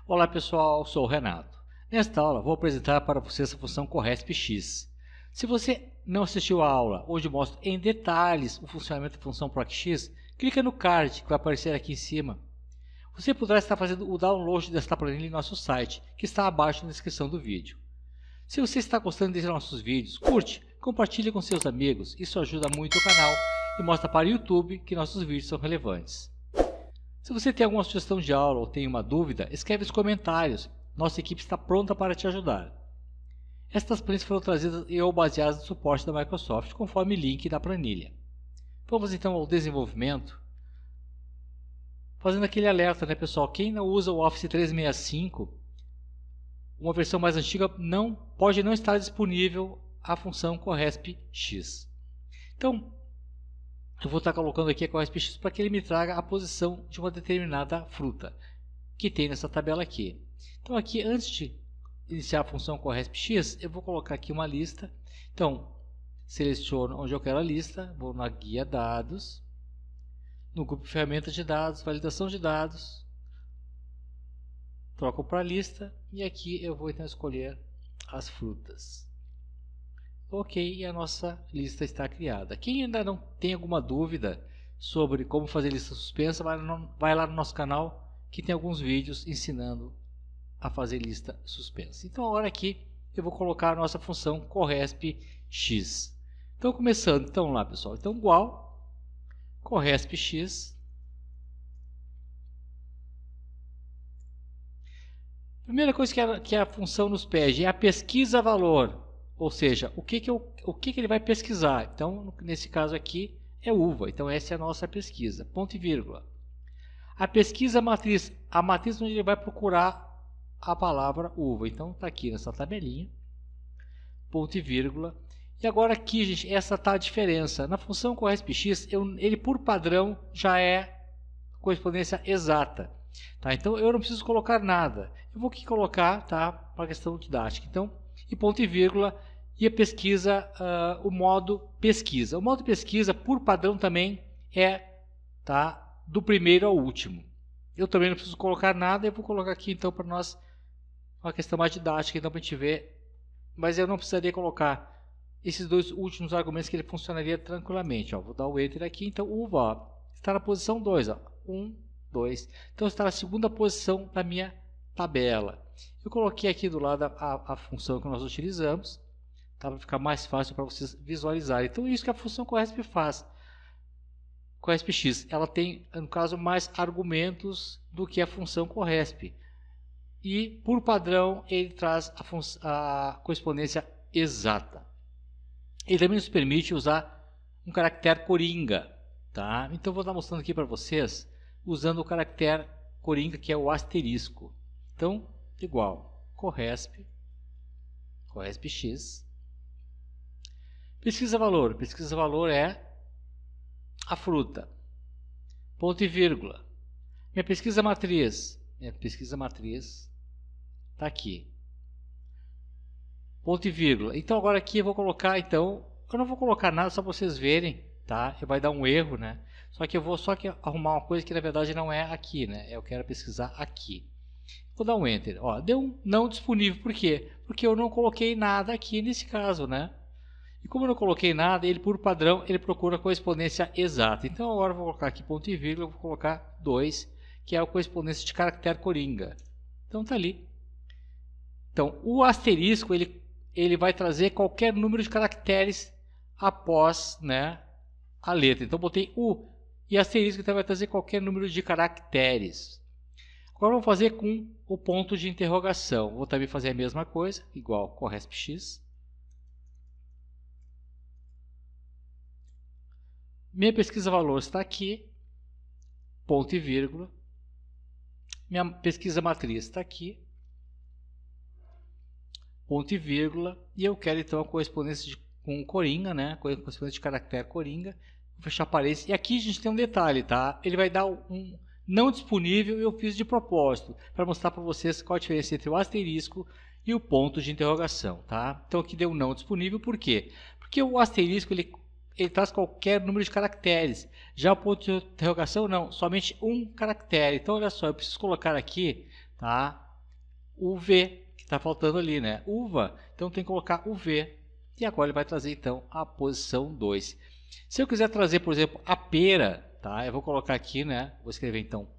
Olá pessoal, sou o Renato. Nesta aula vou apresentar para você essa função CORRESP-X. Se você não assistiu a aula onde mostro em detalhes o funcionamento da função PROC-X, clica no card que vai aparecer aqui em cima. Você poderá estar fazendo o download desta planilha em nosso site, que está abaixo na descrição do vídeo. Se você está gostando desses nossos vídeos, curte, compartilhe com seus amigos, isso ajuda muito o canal e mostra para o YouTube que nossos vídeos são relevantes. Se você tem alguma sugestão de aula ou tem uma dúvida, escreve nos comentários. Nossa equipe está pronta para te ajudar. Estas planilhas foram trazidas ou baseadas no suporte da Microsoft, conforme link da planilha. Vamos então ao desenvolvimento. Fazendo aquele alerta, né, pessoal? Quem não usa o Office 365, uma versão mais antiga, pode não estar disponível a função CORRESP-X. Então, eu vou estar colocando aqui a CORRESP-X para que ele me traga a posição de uma determinada fruta que tem nessa tabela aqui. Então aqui, antes de iniciar a função CORRESP-X, eu vou colocar aqui uma lista. Então, seleciono onde eu quero a lista, vou na guia dados, no grupo ferramentas de dados, validação de dados, troco para lista e aqui eu vou então escolher as frutas. Ok, e a nossa lista está criada. Quem ainda não tem alguma dúvida sobre como fazer lista suspensa, vai lá no nosso canal que tem alguns vídeos ensinando a fazer lista suspensa. Então agora aqui eu vou colocar a nossa função CORRESP-X. Então começando, então lá pessoal, então igual CORRESP-X. Primeira coisa que a função nos pede é a pesquisa valor. Ou seja, o que ele vai pesquisar? Então, nesse caso aqui, é uva. Então, essa é a nossa pesquisa. Ponto e vírgula. A pesquisa matriz. A matriz onde ele vai procurar a palavra uva. Então, está aqui nessa tabelinha. Ponto e vírgula. E agora aqui, gente, essa está a diferença. Na função CORRESP-X, ele por padrão já é correspondência exata. Tá? Então, eu não preciso colocar nada. Eu vou aqui colocar, tá, para a questão didática. Então, e ponto e vírgula, e a pesquisa, o modo pesquisa. O modo pesquisa, por padrão, também é, tá, do primeiro ao último. Eu também não preciso colocar nada, eu vou colocar aqui então para nós uma questão mais didática, então para a gente ver, mas eu não precisaria colocar esses dois últimos argumentos que ele funcionaria tranquilamente. Ó. Vou dar o Enter aqui, então uva ó, está na posição 2, 1, 2, então está na segunda posição da minha tabela. Eu coloquei aqui do lado a função que nós utilizamos, tá, para ficar mais fácil para vocês visualizarem. Então, isso que a função CORRESP faz. CORRESP-X, ela tem, no caso, mais argumentos do que a função CORRESP. E, por padrão, ele traz a correspondência exata. Ele também nos permite usar um caractere coringa. Tá? Então, vou estar mostrando aqui para vocês, usando o caractere coringa, que é o asterisco. Então, igual CORRESP-X. Pesquisa valor é a fruta. Ponto e vírgula. Minha pesquisa matriz está aqui. Ponto e vírgula. Então agora aqui eu vou colocar, então, eu não vou colocar nada só para vocês verem, tá? Vai dar um erro, né? Só que eu vou arrumar uma coisa que na verdade não é aqui, né? Eu quero pesquisar aqui. Vou dar um Enter. Ó, deu um não disponível. Por quê? Porque eu não coloquei nada aqui nesse caso, né? E como eu não coloquei nada, ele por padrão, ele procura a correspondência exata. Então agora eu vou colocar aqui ponto e vírgula, vou colocar 2, que é a correspondência de caractere coringa. Então tá ali. Então o asterisco, ele vai trazer qualquer número de caracteres após, né, a letra. Então botei U e asterisco, então vai trazer qualquer número de caracteres. Agora vamos fazer com o ponto de interrogação. Vou também fazer a mesma coisa, igual CORRESP-X. Minha pesquisa valor está aqui, ponto e vírgula. Minha pesquisa matriz está aqui, ponto e vírgula. E eu quero então a correspondência com coringa, né? Correspondência de caractere coringa. Vou fechar parênteses. E aqui a gente tem um detalhe, tá? Ele vai dar um não disponível, eu fiz de propósito para mostrar para vocês qual a diferença entre o asterisco e o ponto de interrogação, tá? Então aqui deu não disponível, por quê? Porque o asterisco ele traz qualquer número de caracteres, já o ponto de interrogação não, somente um caractere. Então olha só, eu preciso colocar aqui, tá? o V, que está faltando ali, né? Uva, então tem que colocar o V. E agora ele vai trazer então a posição 2. Se eu quiser trazer, por exemplo, a pera, tá? Eu vou colocar aqui, né? Vou escrever então,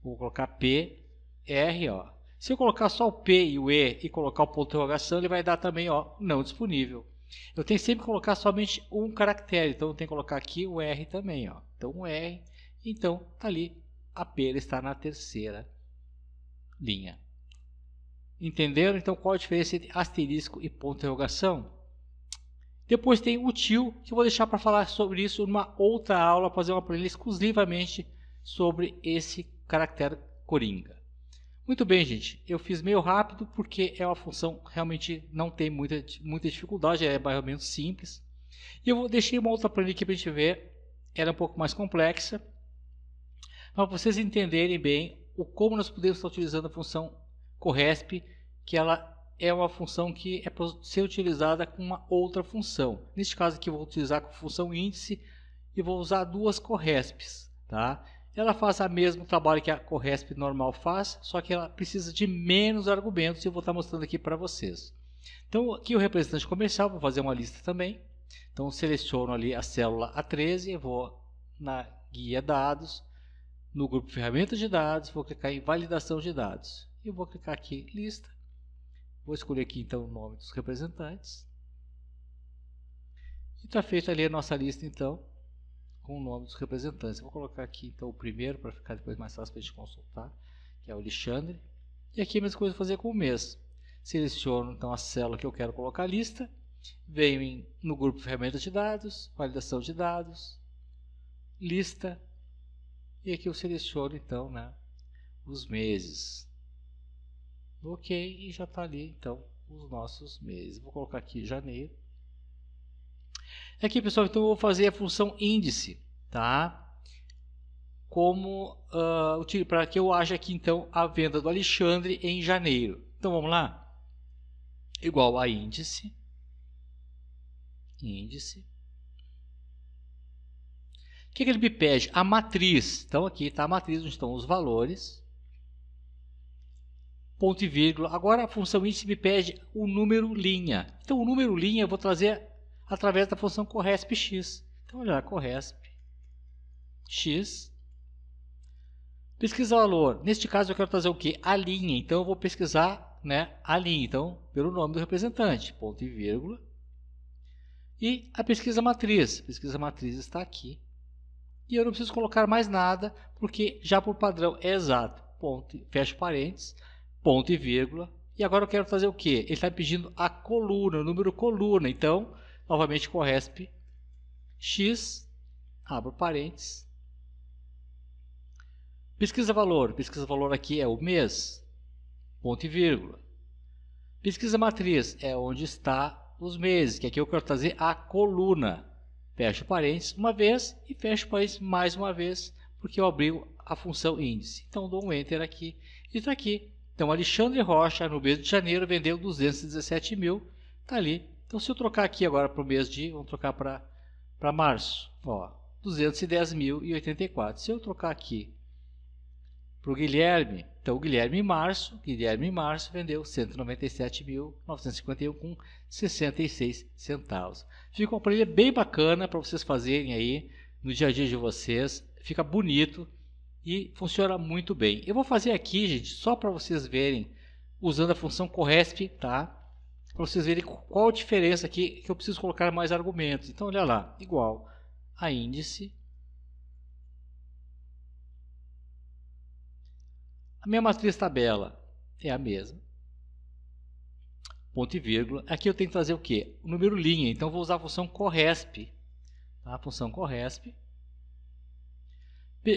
vou colocar P, R, ó. Se eu colocar só o P e o E e colocar o ponto de interrogação, ele vai dar também, ó, não disponível. Eu tenho que sempre colocar somente um caractere, então eu tenho que colocar aqui o R também, ó. Então o R, então tá ali, a pera está na terceira linha. Entenderam? Então qual a diferença entre asterisco e ponto de interrogação? Depois tem o til, que eu vou deixar para falar sobre isso numa outra aula, fazer uma planilha exclusivamente sobre esse caractere coringa. Muito bem, gente. Eu fiz meio rápido porque é uma função realmente não tem muita dificuldade, é mais ou menos simples. E eu deixei uma outra planilha aqui para a gente ver, ela é um pouco mais complexa, para vocês entenderem bem como nós podemos estar utilizando a função corresp, que ela é uma função que é para ser utilizada com uma outra função. Neste caso aqui eu vou utilizar com a função índice e vou usar duas corresps, tá? Ela faz o mesmo trabalho que a corresp normal faz, só que ela precisa de menos argumentos e eu vou estar mostrando aqui para vocês. Então aqui o representante comercial, vou fazer uma lista também. Então seleciono ali a célula A13, vou na guia dados, no grupo ferramentas de dados, vou clicar em validação de dados. E vou clicar aqui lista. Vou escolher aqui então o nome dos representantes. E está feita ali a nossa lista então, com o nome dos representantes. Vou colocar aqui então o primeiro, para ficar depois mais fácil para a gente consultar, que é o Alexandre. E aqui a mesma coisa fazer com o mês. Seleciono então a célula que eu quero colocar a lista. Venho no grupo ferramentas de dados, validação de dados, lista. E aqui eu seleciono então, né, os meses. Ok, e já está ali então os nossos meses. Vou colocar aqui janeiro. Aqui, pessoal, então eu vou fazer a função índice, tá? Como para que eu ache aqui então a venda do Alexandre em janeiro. Então vamos lá. Igual a índice. O que ele me pede? A matriz. Então aqui está a matriz onde estão os valores. Ponto e vírgula. Agora a função índice me pede o número linha. Então o número linha eu vou trazer através da função corresp(x). Então olha lá, corresp(x). Pesquisa valor. Neste caso eu quero trazer o que? A linha. Então eu vou pesquisar, né, a linha. Então pelo nome do representante. Ponto e vírgula. E a pesquisa matriz. A pesquisa matriz está aqui. E eu não preciso colocar mais nada, porque já por padrão é exato. Ponto, fecha parênteses. Ponto e vírgula. E agora eu quero fazer o que? Ele está pedindo a coluna, o número coluna. Então, novamente, corresp(x), abro parênteses. Pesquisa valor. Pesquisa valor aqui é o mês. Ponto e vírgula. Pesquisa matriz é onde está os meses, que aqui eu quero trazer a coluna. Fecho parênteses uma vez e fecho parênteses mais uma vez, porque eu abri a função índice. Então, dou um Enter aqui e está aqui. Então, Alexandre Rocha, no mês de janeiro, vendeu 217 mil. Está ali. Então, se eu trocar aqui agora para o mês de... Vamos trocar para março. Ó, 210.084. Se eu trocar aqui para o Guilherme, então o Guilherme em março vendeu 197.951 com 66 centavos. Fica uma planilha bem bacana para vocês fazerem aí no dia a dia de vocês. Fica bonito. E funciona muito bem. Eu vou fazer aqui, gente, só para vocês verem, usando a função corresp, tá? Para vocês verem qual a diferença aqui, que eu preciso colocar mais argumentos. Então, olha lá, igual a índice. A minha matriz tabela é a mesma. Ponto e vírgula. Aqui eu tenho que fazer o quê? O número linha. Então, eu vou usar a função corresp. Tá? A função corresp.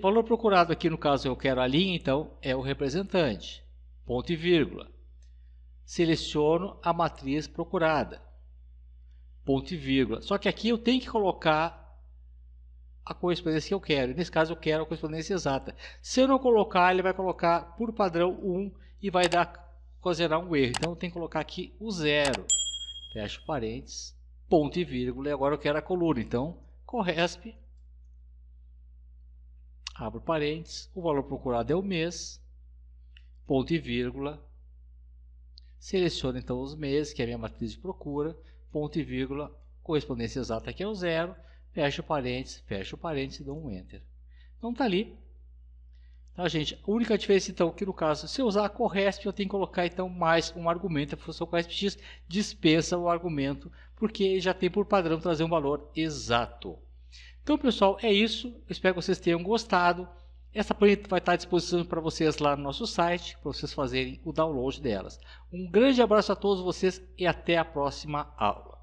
Valor procurado aqui, no caso eu quero a linha, então é o representante. Ponto e vírgula. Seleciono a matriz procurada. Ponto e vírgula. Só que aqui eu tenho que colocar a correspondência que eu quero. Nesse caso eu quero a correspondência exata. Se eu não colocar, ele vai colocar por padrão 1 e vai ocasionar um erro. Então eu tenho que colocar aqui o 0. Fecho parênteses. Ponto e vírgula. E agora eu quero a coluna. Então, corresp. Abro parênteses, o valor procurado é o mês, ponto e vírgula, Seleciono então os meses, que é a minha matriz de procura, ponto e vírgula, correspondência exata que é o 0, fecho o parênteses e dou um Enter. Então está ali. Tá, gente? A única diferença então que no caso, se eu usar a CORRESP, eu tenho que colocar então mais um argumento. A função CORRESP-X dispensa o argumento, porque já tem por padrão trazer um valor exato. Então, pessoal, é isso. Eu espero que vocês tenham gostado. Essa planilha vai estar à disposição para vocês lá no nosso site, para vocês fazerem o download delas. Um grande abraço a todos vocês e até a próxima aula.